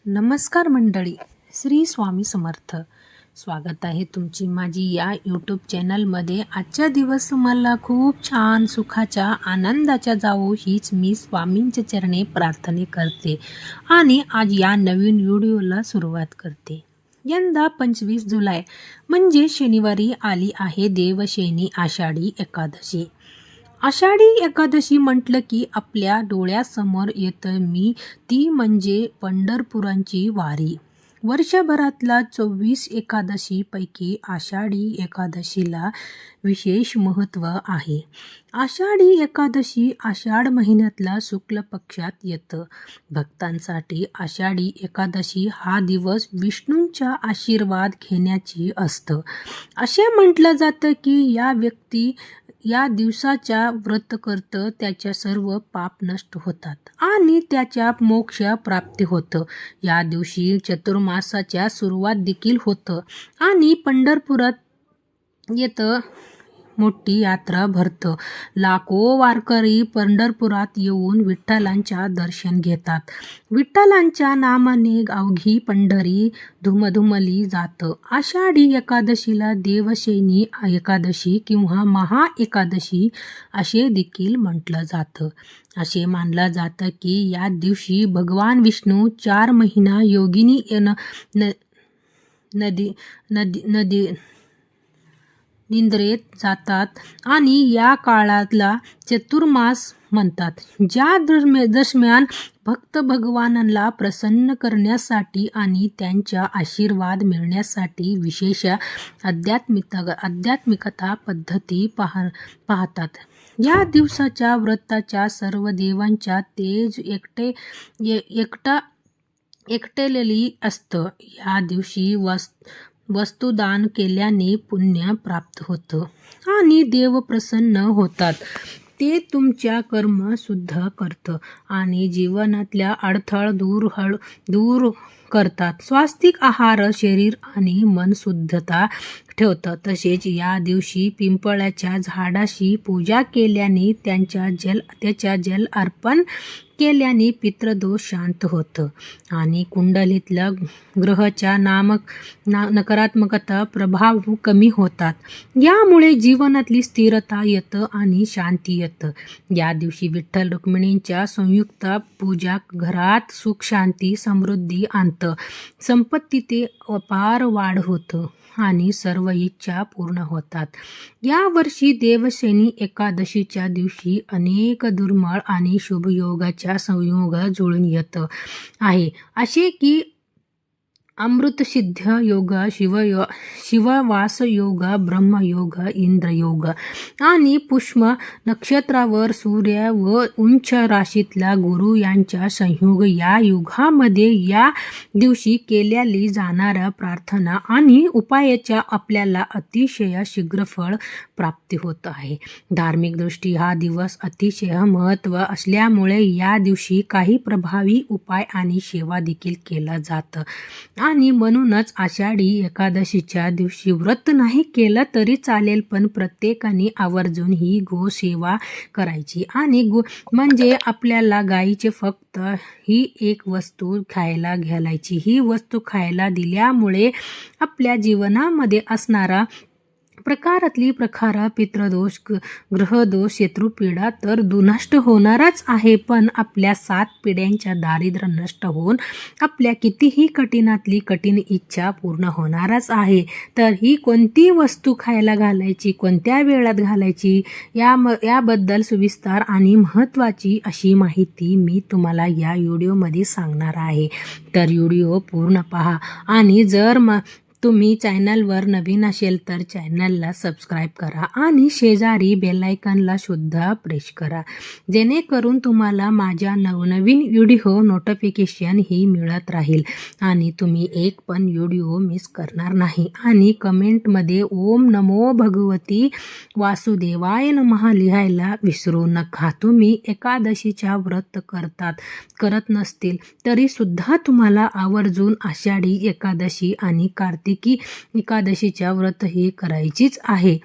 नमस्कार मंडळी, श्री स्वामी समर्थ. स्वागत आहे तुमची माझी या यूट्यूब चॅनलमध्ये. आजचा दिवस तुम्हाला खूप छान सुखाच्या आनंदाच्या जावो हीच मी स्वामींच्या चरणी प्रार्थना करते आणि आज या नवीन व्हिडिओला सुरुवात करते. यंदा 25 जुलै म्हणजे शनिवारी आली आहे देवशयनी आषाढी एकादशी. आषाढी एकादशी म्हटलं की आपल्या डोळ्यासमोर येतं ती म्हणजे पंढरपुरांची वारी. वर्षभरातला 24 एकादशीपैकी आषाढी एकादशीला विशेष महत्त्व आहे. आषाढी एकादशी आषाढ महिन्यातला शुक्ल पक्षात येतं. भक्तांसाठी आषाढी एकादशी हा दिवस विष्णूंचा आशीर्वाद घेण्याची असतं. असे म्हटलं जातं की या व्यक्ती या दिवसाच्या व्रत करतं त्याच्या सर्व पाप नष्ट होतात आणि त्याच्या मोक्ष प्राप्ती होतं. या दिवशी चतुर्मासाच्या सुरुवात देखील होतं आणि पंढरपुरात येतं मोठी यात्रा भरतं. लाखो वारकरी पंढरपुरात येऊन विठ्ठलांच्या दर्शन घेतात. विठ्ठलांच्या नामाने अवघी पंढरी धुमधुमली जातं. आषाढी एकादशीला देवशयनी एकादशी किंवा महा एकादशी असे देखील म्हटलं जातं. असे मानलं जातं की या दिवशी भगवान विष्णू 4 महिना योगिनी निद्रेत जातात आणि या काळाला चतुर्मास म्हणतात. ज्या दरम्यान भक्त भगवानाला प्रसन्न करण्यासाठी आणि त्यांचा आशीर्वाद मिळण्यासाठी विशेष आध्यात्मिकता पद्धती पाहतात. या दिवसाच्या व्रताच्या सर्व देवांच्या तेज एकटेलेली असतं. या दिवशी वस्तुदान केल्याने पुण्य प्राप्त होतं आणि देव प्रसन्न होतात. ते तुमच्या कर्म शुद्ध करतं आणि जीवनातल्या अडथळ दूर करतात. स्वास्तिक आहार शरीर आणि मन शुद्धता ठेवतं. तसेच या दिवशी पिंपळाच्या झाडाशी पूजा केल्याने त्याच्या जल अर्पण केल्याने पितृदोष शांत होतं आणि कुंडलीतल्या ग्रहाच्या नकारात्मकता प्रभाव कमी होतात. यामुळे जीवनातली स्थिरता येतं आणि शांती येतं. या दिवशी विठ्ठल रुक्मिणींच्या संयुक्त पूजा घरात सुख शांती समृद्धी आणतं. संपत्तीत अपार वाढ होतं आणि सर्व इच्छा पूर्ण होतात. या वर्षी देवशयनी एकादशीच्या दिवशी अनेक दुर्मिळ आणि शुभयोगाचा संयोग जुळून येत आहे. असे की अमृतसिद्ध योग, शिववास योग, ब्रह्मयोग, इंद्रयोग आणि पुष्प नक्षत्रावर सूर्य व उंच राशीतला गुरु यांचा संयोग. या युगामध्ये या दिवशी केलेली जाणाऱ्या प्रार्थना आणि उपायाच्या आपल्याला अतिशय शीघ्र फळ प्राप्ती होत आहे. धार्मिक दृष्टी हा दिवस अतिशय महत्त्व असल्यामुळे या दिवशी काही प्रभावी उपाय आणि सेवा देखील केला जातं आणि म्हणूनच आषाढी एकादशीच्या दिवशी व्रत नाही केलं तरी चालेल, पण प्रत्येकाने आवर्जून ही गोसेवा करायची. आणि म्हणजे आपल्याला गाईचे फक्त ही एक वस्तू खायला घालायची. ही वस्तू खायला दिल्यामुळे आपल्या जीवनामध्ये असणारा प्रकार पितृदोष, ग्रहदोष, शत्रुपीडा तर नष्ट होणारच आहे, पण आपल्या 7 पिढ्यांच्या दारिद्र्य नष्ट होऊन आपल्या कितीही कठीणातली कठीण इच्छा पूर्ण होणारच आहे. तर ही कोणती वस्तू खायला घालायची, कोणत्या वेळात घालायची याबद्दल सविस्तर आणि महत्त्वाची अशी माहिती मी तुम्हाला या व्हिडिओमध्ये सांगणार आहे. तर व्हिडिओ पूर्ण पहा आणि जर तुम्ही चॅनलवर नवीन असेल तर चॅनलला सबस्क्राईब करा आणि शेजारी बेल आयकॉनला सुद्धा प्रेस करा, जेणेकरून तुम्हाला माझ्या नवनवीन व्हिडिओ नोटिफिकेशन ही मिळत राहील आणि तुम्ही एक पण व्हिडिओ मिस करणार नाही. आणि कमेंटमध्ये ओम नमो भगवती वासुदेवाय नमः लिहायला विसरू नका. तुम्ही एकादशीच्या व्रत करत नसतील तरी सुद्धा तुम्हाला आवर्जून आषाढी एकादशी आणि कार्तिकी एकादशीच्या व्रत ही करायचीच आहे.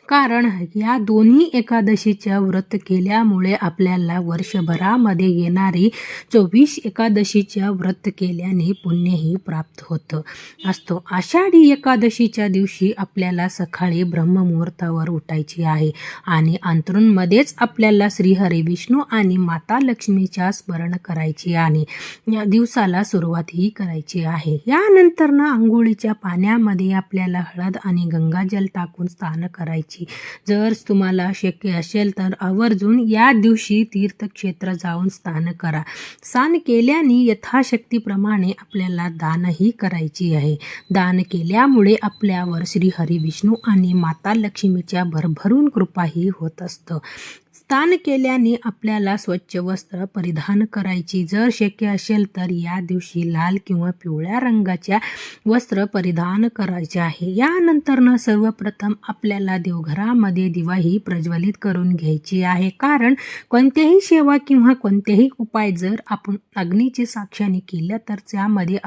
कारण या दोन्ही एकादशीच्या व्रत केल्यामुळे आपल्याला वर्षभरामध्ये येणारी 24 एकादशीच्या व्रत केल्याने पुण्यही प्राप्त होतं असतो. आषाढी एकादशीच्या दिवशी आपल्याला सकाळी ब्रह्ममुहूर्तावर उठायची आहे आणि अंथरूणमध्येच आपल्याला श्रीहरी विष्णू आणि माता लक्ष्मीच्या स्मरण करायची आणि या दिवसाला सुरुवातही करायची आहे. यानंतर आंघोळीच्या पाण्यामध्ये आपल्याला हळद आणि गंगाजल टाकून स्नान करायची. जर तुम्हाला शक्य असेल तर आवर्जून या दिवशी तीर्थक्षेत्र जाऊन स्नान करा. स्नान केल्याने यथाशक्तीप्रमाणे आपल्याला दानही करायची आहे. दान केल्यामुळे आपल्यावर श्रीहरी विष्णू आणि माता लक्ष्मीच्या भरभरून कृपाही होत असतं. स्नान केल्याने आपल्याला स्वच्छ वस्त्र परिधान करायची. जर शक्य असेल तर या दिवशी लाल किंवा पिवळ्या रंगाच्या वस्त्र परिधान करायचे आहे. यानंतर सर्वप्रथम आपल्याला देवघरामध्ये दिवाही प्रज्वलित करून घ्यायची आहे. कारण कोणत्याही सेवा किंवा कोणतेही उपाय जर आपण अग्नीची साक्षीने केलं तर त्यामध्ये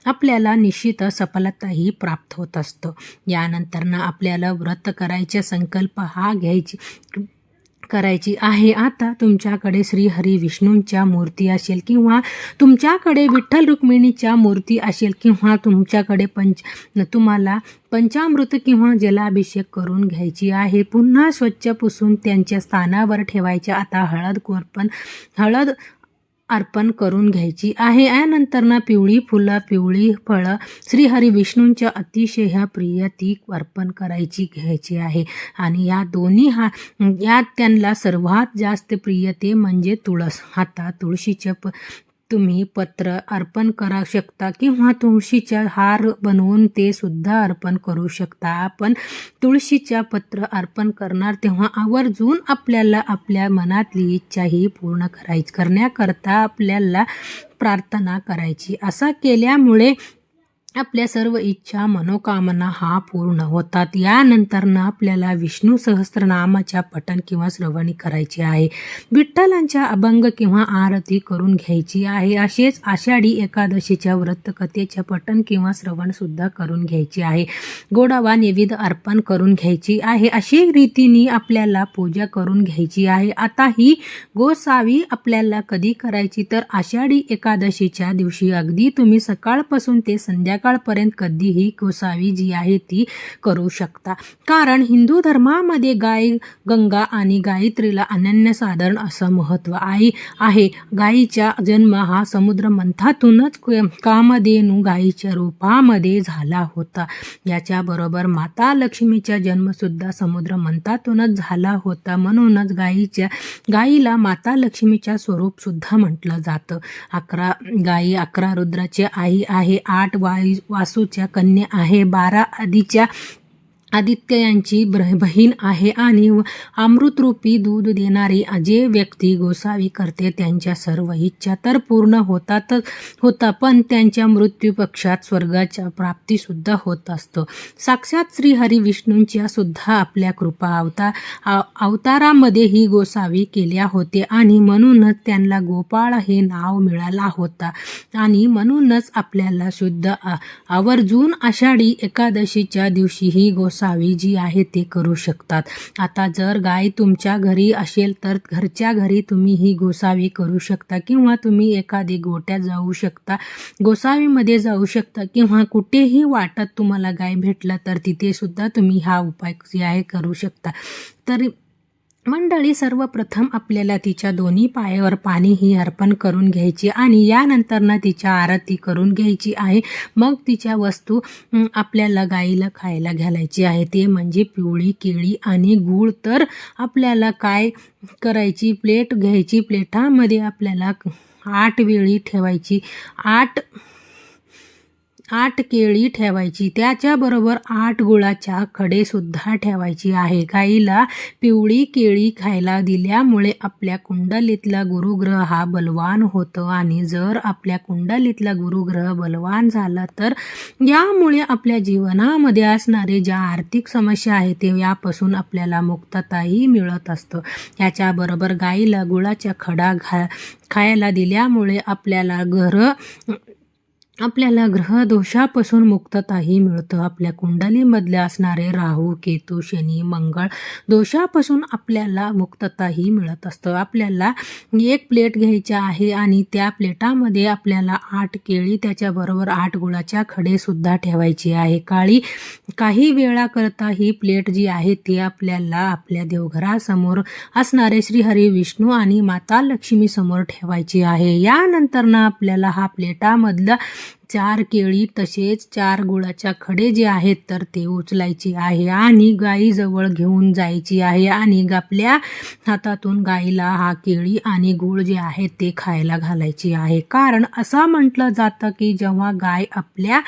आपल्याला निश्चित सफलताही प्राप्त होत असतं. यानंतर आपल्याला व्रत करायचा संकल्प हा करायची आहे. आता तुमच्याकडे श्रीहरी विष्णूंच्या मूर्ती असेल किंवा तुमच्याकडे विठ्ठल रुक्मिणीच्या मूर्ती असेल किंवा तुमच्याकडे तुम्हाला पंचामृत किंवा जलाभिषेक करून घ्यायची आहे. पुन्हा स्वच्छ पुसून त्यांच्या स्थानावर ठेवायचे. आता हळद अर्पण करून घ्यायची आहे. यानंतर पिवळी फुलं पिवळी फळं श्रीहरी विष्णूंच्या अतिशय प्रिय ती अर्पण घ्यायची आहे. आणि यात त्यांना सर्वात जास्त प्रिय ते म्हणजे तुळस. आता तुळशीचे तुम्ही पत्र अर्पण करू शकता किंवा तुळशीचा हार बनवून ते सुद्धा अर्पण करू शकता. आपण तुळशीच्या पत्र अर्पण करणार तेव्हा आवर्जून आपल्याला आपल्या मनातली इच्छाही पूर्ण करण्याकरता आपल्याला प्रार्थना करायची. असं केल्यामुळे आपल्या सर्व इच्छा मनोकामना पूर्ण होतात. यानंतर आपल्याला विष्णू सहस्त्रनामाच्या पठण किंवा श्रवणी करायची आहे. विठ्ठलांच्या अभंग किंवा आरती करून घ्यायची आहे. असेच आषाढी एकादशीच्या व्रत कथेच्या पठण किंवा श्रवण सुद्धा करून घ्यायची आहे. गोडावा नैवेद्य अर्पण करून घ्यायची आहे. अशी रीतीने आपल्याला पूजा करून घ्यायची आहे. आता ही गोसावी आपल्याला कधी करायची तर आषाढी एकादशीच्या दिवशी. अगदी तुम्ही सकाळपासून ते संध्याकाळपर्यंत कधीही गोसावी जी आहे ती करू शकता. कारण हिंदू धर्मामध्ये गाय गंगा आणि गायत्रीला अनन्यसाधारण असं महत्त्व आहे. गायीचा जन्म हा समुद्र मंथातूनच कामधेनू गायीच्या रूपामध्ये झाला होता. याच्याबरोबर माता लक्ष्मीचा जन्म सुद्धा समुद्र मंथातूनच झाला होता. म्हणूनच गायीला माता लक्ष्मीच्या स्वरूप सुद्धा म्हटलं जातं. 11 गायी 11 रुद्राची आई आहे. 8 वासूच्या कन्या आहे. 12 आदित्य यांची बहीण आहे आणि अमृतरूपी दूध देणारी जे व्यक्ती गोसावी करते त्यांच्या सर्व इच्छा तर पूर्ण होता पण त्यांच्या मृत्यू पक्षात स्वर्गाच्या प्राप्ती सुद्धा होत असतं. साक्षात श्री हरी विष्णूंच्या सुद्धा आपल्या कृपा अवतारामध्ये ही गोसावी केल्या होते आणि म्हणूनच त्यांना गोपाळ हे नाव मिळाला होता. आणि म्हणूनच आपल्याला शुद्ध आवर्जून आषाढी एकादशीच्या दिवशी ही गोसावी जी आहे ते करू शकतात. आता जर गाय तुमच्या घरी असेल तर घरच्या घरी तुम्ही ही गोसावी करू शकता किंवा तुम्ही एखादी गोट्यात जाऊ शकता, गोसावीमध्ये जाऊ शकता किंवा कुठेही वाटत तुम्हाला गाय भेटला तर तिथे सुद्धा तुम्ही हा उपाय जे आहे करू शकता. तर मंडळी, सर्वप्रथम आपल्याला तिच्या दोन्ही पायावर पाणी ही अर्पण करून घ्यायची आणि यानंतर तिच्या आरती करून घ्यायची आहे. मग तिच्या वस्तू आपल्याला गाईला खायला घालायची आहे, ते म्हणजे पिवळी केळी आणि गूळ. तर आपल्याला काय करायची, प्लेट घ्यायची, प्लेटामध्ये आपल्याला 8 वेळी ठेवायची, 8 केळी ठेवायची, त्याच्याबरोबर 8 गुळाच्या खडे सुद्धा ठेवायची आहे. गाईला पिवळी केळी खायला दिल्यामुळे आपल्या कुंडलीतला गुरुग्रह हा बलवान होतो आणि जर आपल्या कुंडलीतला गुरुग्रह बलवान झाला तर यामुळे आपल्या जीवनामध्ये असणारे ज्या आर्थिक समस्या आहेत ते यापासून आपल्याला मुक्तताही मिळत असतं. याच्याबरोबर गाईला गुळाच्या खडा खायला दिल्यामुळे आपल्याला आपल्याला ग्रह दोषापासून मुक्तताही मिळतं. आपल्या कुंडलीमधले असणारे राहू, केतू, शनी, मंगळ दोषापासून आपल्याला मुक्तताही मिळत असतं. आपल्याला एक प्लेट घ्यायची आहे आणि त्या प्लेटामध्ये आपल्याला 8 केळी त्याच्याबरोबर 8 गुळाच्या खडेसुद्धा ठेवायची आहे. काही वेळाकरता ही प्लेट जी आहे ती आपल्याला आपल्या देवघरासमोर असणारे श्री हरी विष्णू आणि माता लक्ष्मी समोर ठेवायची आहे. यानंतर ना आपल्याला हा प्लेटामधला 4 केळी तसेच 4 गुळाच्या खडे जे आहेत तर ते उचलायचे आहे आणि गाईजवळ घेऊन जायची आहे आणि आपल्या हातातून गाईला हा केळी आणि गुळ जे आहेत ते खायला घालायची आहे. कारण असं म्हटलं जातं की जेव्हा गाय आपल्या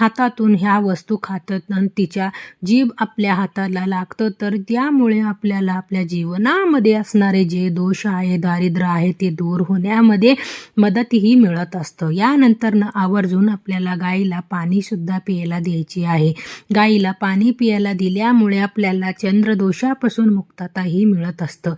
हातातून ह्या वस्तू खातात आणि तिच्या जीभ आपल्या हाताला लागतं तर त्यामुळे आपल्याला आपल्या जीवनामध्ये असणारे जे दोष आहे, दारिद्र्य आहे ते दूर होण्यामध्ये मदतही मिळत असतं. यानंतर आवर्जून आपल्याला गाईला पाणी सुद्धा प्यायला द्यायची आहे. गाईला पाणी प्यायला दिल्यामुळे आपल्याला चंद्रदोषापासून मुक्तताही मिळत असतं.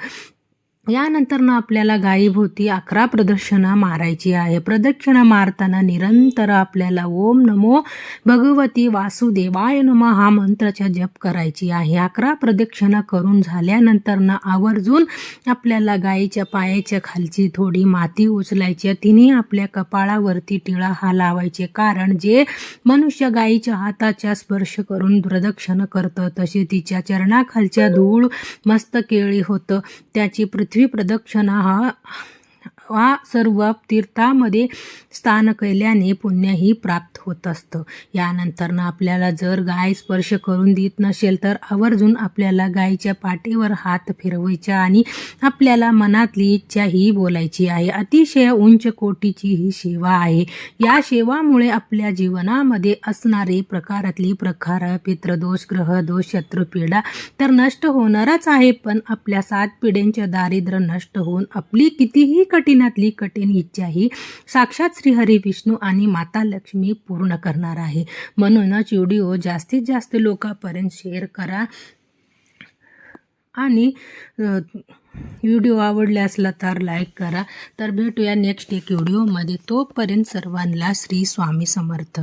यानंतर आपल्याला गायीभोवती 11 प्रदक्षिणा मारायची आहे. प्रदक्षिणा मारताना निरंतर आपल्याला ओम नमो भगवती वासुदेवाय नमः हा मंत्राचा जप करायची आहे. 11 प्रदक्षिणा करून झाल्यानंतर आवर्जून आपल्याला गायीच्या पायाच्या खालची थोडी माती उचलायची. तिने आपल्या कपाळावरती टिळा हा लावायचे. कारण जे मनुष्य गायीच्या हाताचा स्पर्श करून प्रदक्षिणा करतं तसे तिच्या चरणाखालच्या धूळ मस्त केळी होतं त्याची पृथ्वी प्रदक्षिणा हा सर्व तीर्थामध्ये स्नान केल्याने पुण्यही प्राप्त होत असतं. यानंतर आपल्याला जर गाय स्पर्श करून देत नसेल तर आवर्जून आपल्याला गायीच्या पाठीवर हात फिरवायचा आणि आपल्याला मनातली इच्छा ही बोलायची आहे. अतिशय उंच कोटीची ही सेवा आहे. या सेवामुळे आपल्या जीवनामध्ये असणारे प्रकार पितृदोष, ग्रहदोष, शत्रुपीडा तर नष्ट होणारच आहे, पण आपल्या 7 पिढ्यांचे दारिद्र्य नष्ट होऊन आपली कितीही कठीणातली कठीण इच्छा ही साक्षात श्री हरी विष्णू आणि माता लक्ष्मी पूर्ण करणार आहे. म्हणूनच व्हिडिओ जास्तीत जास्त लोकांपर्यंत शेअर करा आणि व्हिडिओ आवडला असला तर लाईक करा. तर भेटूया नेक्स्ट एक व्हिडिओमध्ये. तोपर्यंत सर्वांना श्री स्वामी समर्थ.